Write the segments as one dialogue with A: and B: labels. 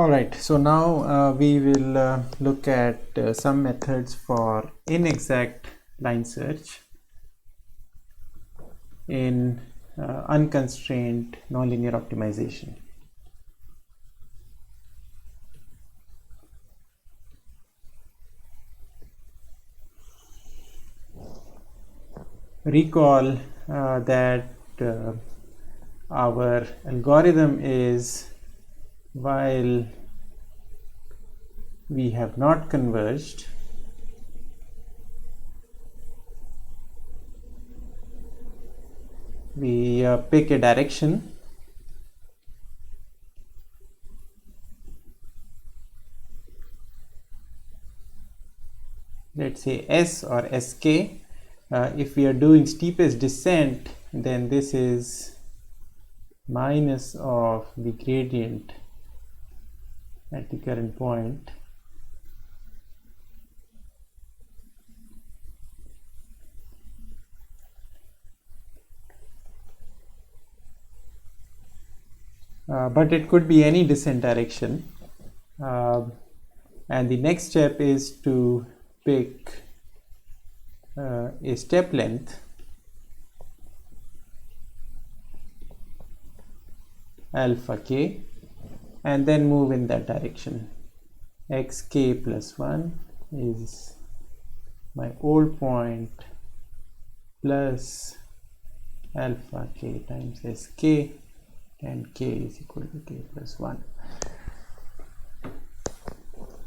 A: Alright, so now we will look at some methods for inexact line search in unconstrained nonlinear optimization. Recall that our algorithm is, while we have not converged, we pick a direction let's say S or SK. If we are doing steepest descent, then this is minus of the gradient at the current point. But it could be any descent direction. And the next step is to pick a step length alpha k and then move in that direction. Xk plus 1 is my old point plus alpha k times sk, and k is equal to k plus 1.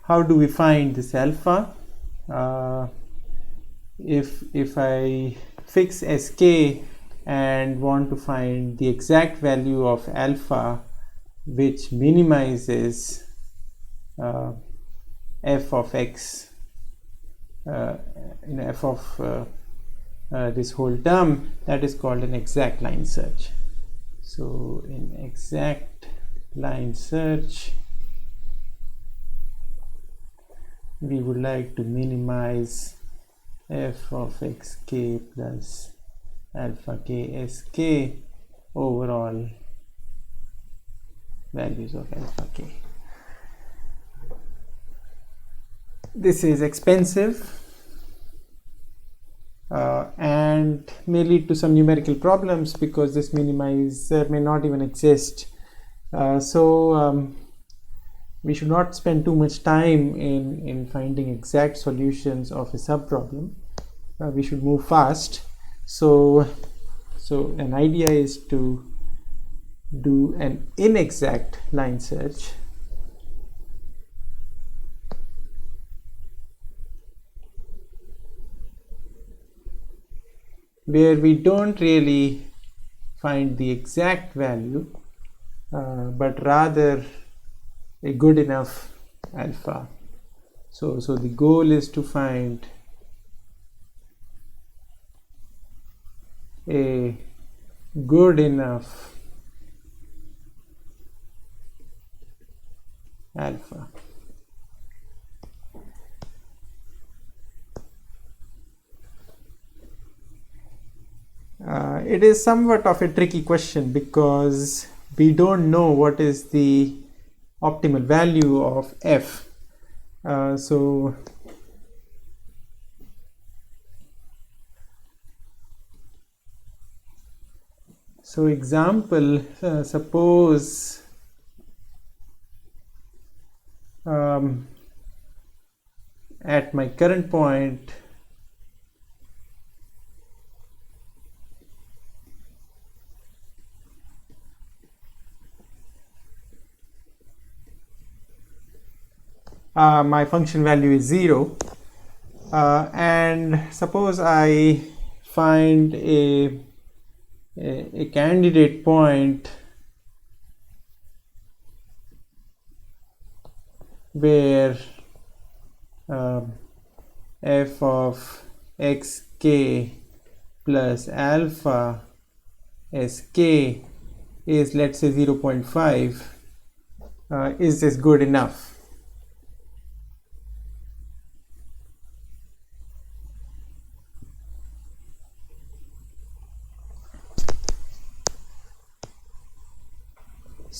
A: How do we find this alpha? If I fix sk and want to find the exact value of alpha which minimizes f of x, f of this whole term, that is called an exact line search. So in exact line search, we would like to minimize f of xk plus alpha k sk overall values of alpha k. This is expensive and may lead to some numerical problems because this minimizer may not even exist. We should not spend too much time in finding exact solutions of a subproblem. We should move fast. So an idea is to do an inexact line search where we don't really find the exact value, but rather a good enough alpha. So the goal is to find a good enough alpha. It is somewhat of a tricky question because we don't know what is the optimal value of f. So example, suppose at my current point my function value is 0, and suppose I find a candidate point where f of xk plus alpha sk is, let's say, 0.5. Is this good enough?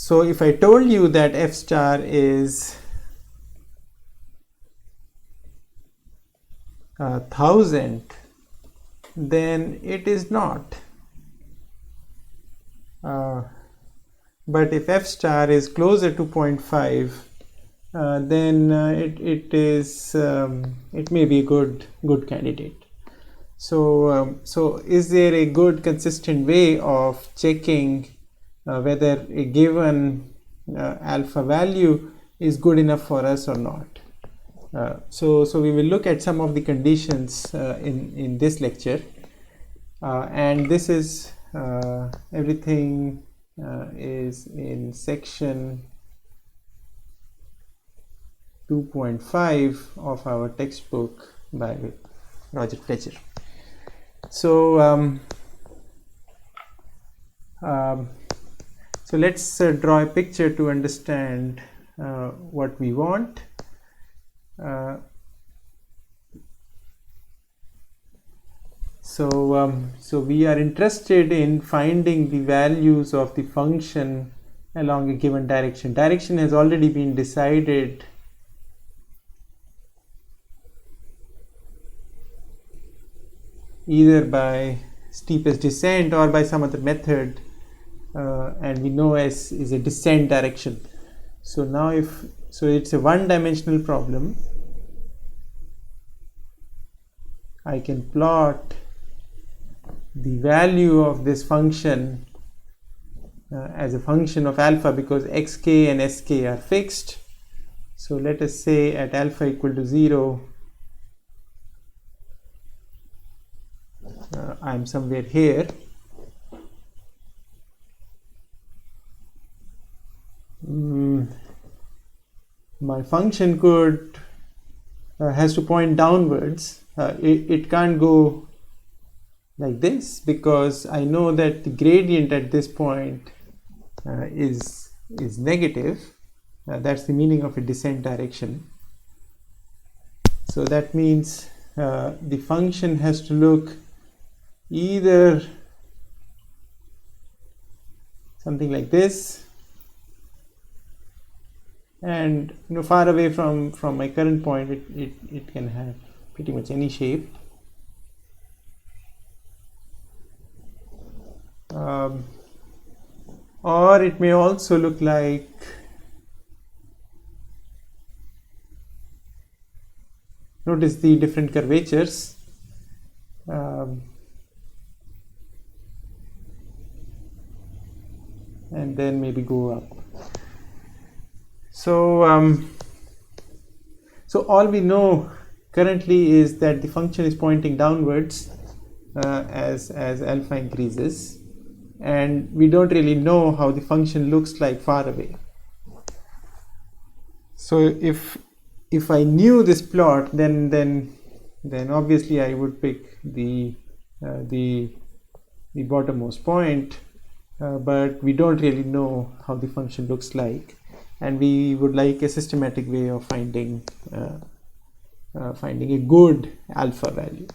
A: So if I told you that f star is 1000, then it is not. But if f star is closer to 0.5, then it may be a good candidate. So so is there a good consistent way of checking whether a given alpha value is good enough for us or not? So we will look at some of the conditions in this lecture, and this is everything is in section 2.5 of our textbook by Roger Fletcher. So so let's draw a picture to understand what we want. So we are interested in finding the values of the function along a given direction. Direction has already been decided either by steepest descent or by some other method, and we know S is a descent direction. So now it's a one-dimensional problem. I can plot the value of this function as a function of alpha, because xk and sk are fixed. So let us say at alpha equal to 0, I'm somewhere here. My function has to point downwards. It can't go like this, because I know that the gradient at this point is negative. That's the meaning of a descent direction. So that means the function has to look either something like this, and far away from my current point, it can have pretty much any shape. Or it may also look like notice the different curvatures. And then maybe go up. So so all we know currently is that the function is pointing downwards as alpha increases, and we don't really know how the function looks like far away. So if I knew this plot, then obviously I would pick the bottommost point, but we don't really know how the function looks like, and we would like a systematic way of finding a good alpha value.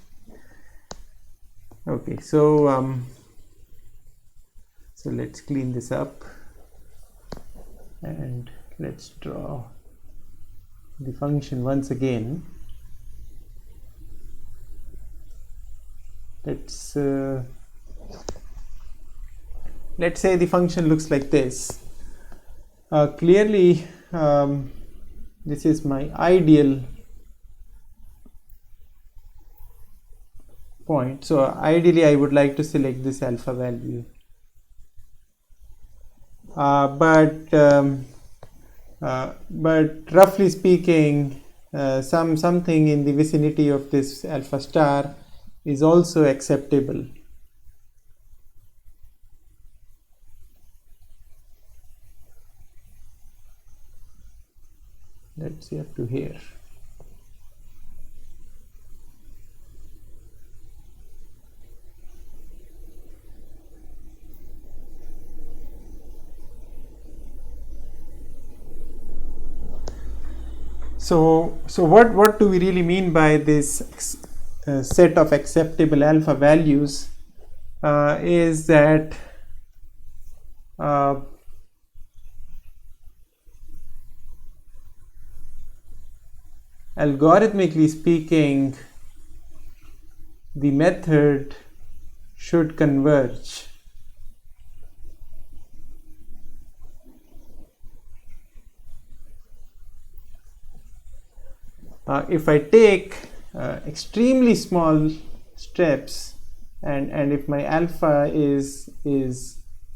A: Okay, so so let's clean this up and let's draw the function once again. Let's say the function looks like this. Clearly this is my ideal point, so ideally I would like to select this alpha value, but roughly speaking, something in the vicinity of this alpha star is also acceptable. Let's see up to here. So what do we really mean by this set of acceptable alpha values? Is that algorithmically speaking, the method should converge. If I take extremely small steps, and if my alpha is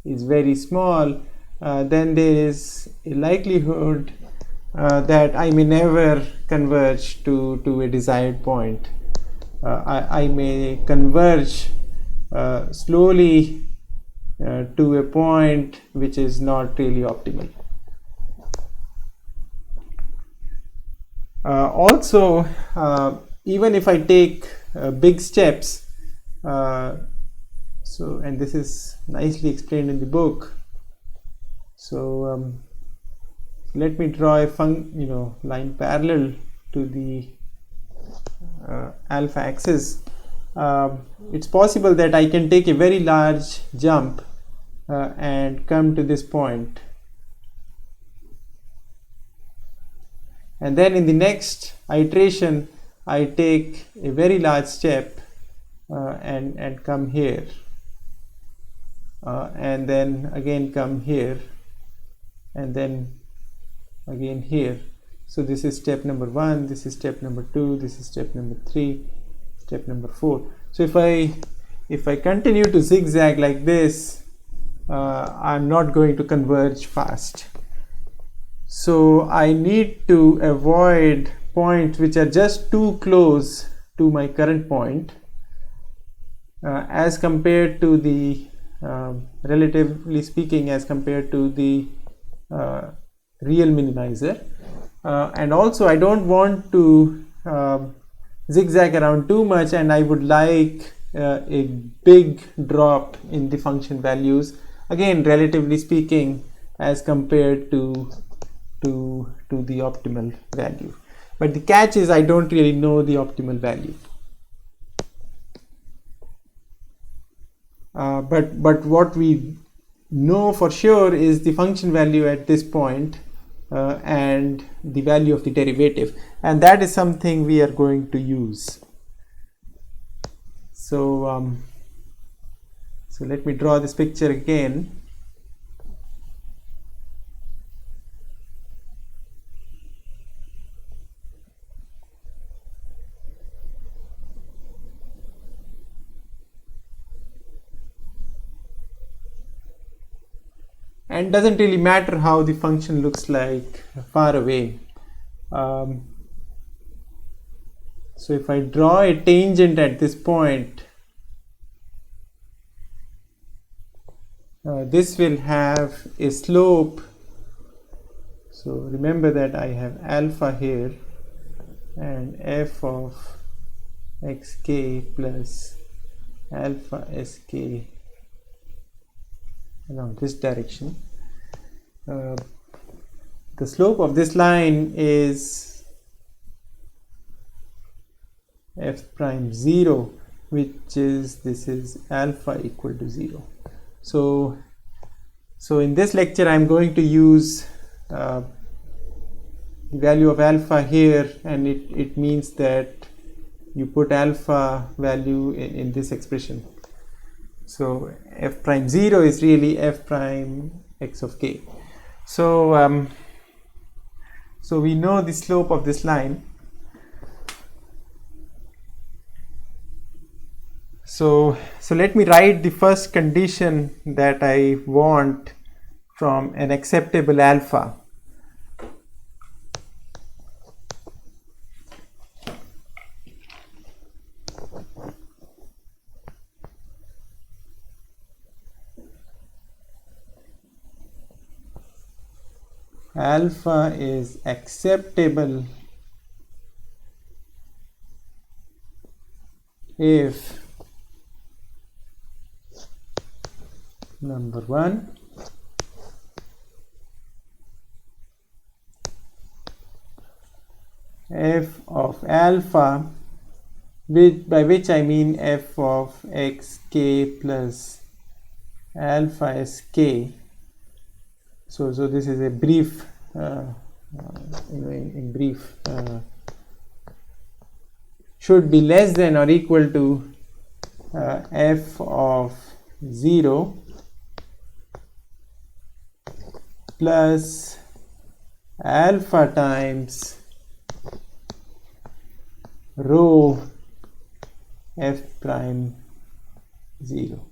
A: very small, then there is a likelihood that I may never converge to a desired point. I may converge slowly to a point which is not really optimal. Also, even if I take big steps, and this is nicely explained in the book. So let me draw a line parallel to the alpha axis. It's possible that I can take a very large jump and come to this point. And then in the next iteration, I take a very large step and come here. And then again come here. And then again here. So this is step number 1, this is step number 2, this is step number 3, step number 4. So if I continue to zigzag like this, I'm not going to converge fast. So I need to avoid points which are just too close to my current point as compared to the relatively speaking, as compared to the real minimizer. And also I don't want to zigzag around too much, and I would like a big drop in the function values, again relatively speaking, as compared to the optimal value. But the catch is I don't really know the optimal value. But what we know for sure is the function value at this point and the value of the derivative, and that is something we are going to use. So so let me draw this picture again. And doesn't really matter how the function looks like far away. So if I draw a tangent at this point, this will have a slope. So remember that I have alpha here and f of xk plus alpha sk along this direction. The slope of this line is f prime 0, which is, this is alpha equal to 0. So in this lecture I'm going to use the value of alpha here, and it means that you put alpha value in this expression. So f prime 0 is really f prime x of k. So so we know the slope of this line. So let me write the first condition that I want from an acceptable alpha. Alpha is acceptable if number 1, f of alpha, by which I mean f of xk plus alpha sk. So this is a brief, in brief should be less than or equal to f of 0 plus alpha times rho f prime 0.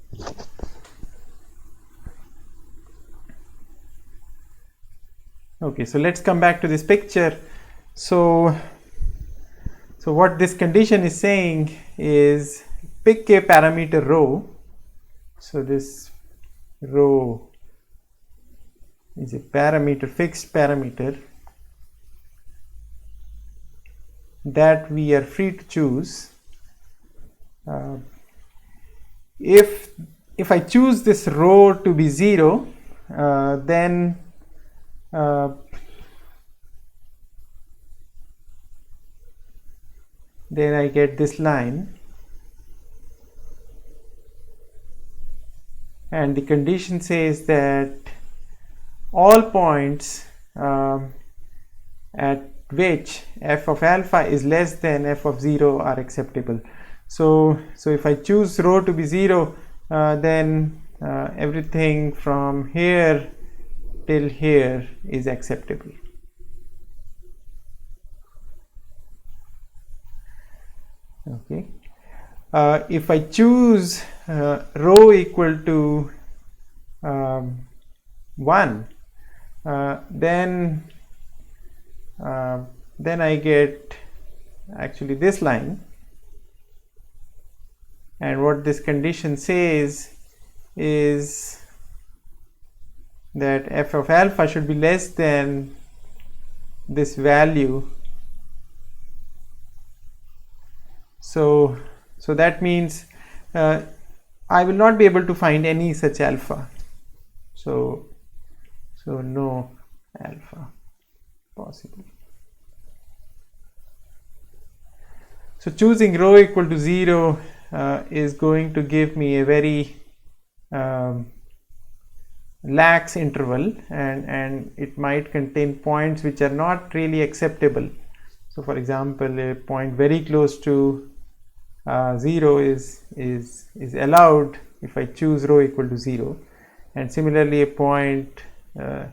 A: Okay, so let's come back to this picture. So what this condition is saying is pick a parameter rho. So this rho is a parameter, fixed parameter that we are free to choose. If I choose this rho to be 0, then I get this line, and the condition says that all points at which f of alpha is less than f of 0 are acceptable. So if I choose rho to be 0, then everything from here till here is acceptable. Okay. If I choose rho equal to 1, then I get actually this line, and what this condition says is that f of alpha should be less than this value. So that means I will not be able to find any such alpha. So no alpha possible. So choosing rho equal to 0 is going to give me a very lax interval, and it might contain points which are not really acceptable. So for example, a point very close to 0 is allowed if I choose rho equal to 0, and similarly a point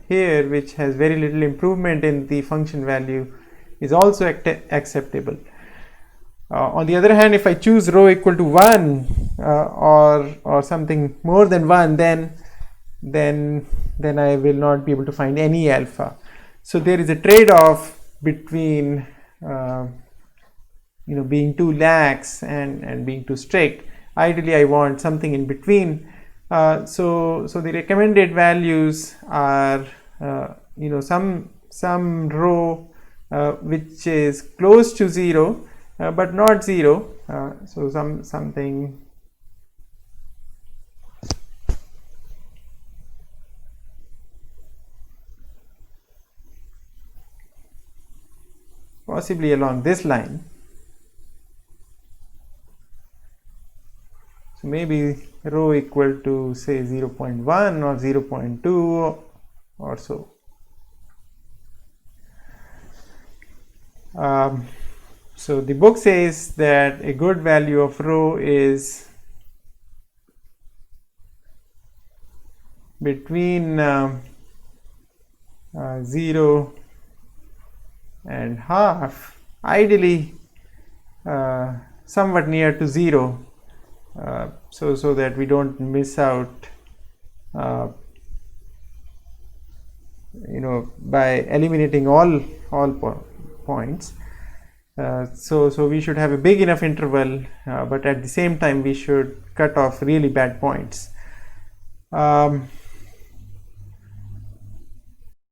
A: here which has very little improvement in the function value is also acceptable. On the other hand, if I choose rho equal to 1 or something more than 1, then I will not be able to find any alpha. So there is a trade-off between being too lax and being too strict. Ideally, I want something in between. So the recommended values are some rho which is close to 0 but not 0. So something possibly along this line. So maybe rho equal to say 0.1 or 0.2 or so. So the book says that a good value of rho is between 0 and half, ideally somewhat near to 0, so that we don't miss out by eliminating all points. So we should have a big enough interval, but at the same time we should cut off really bad points.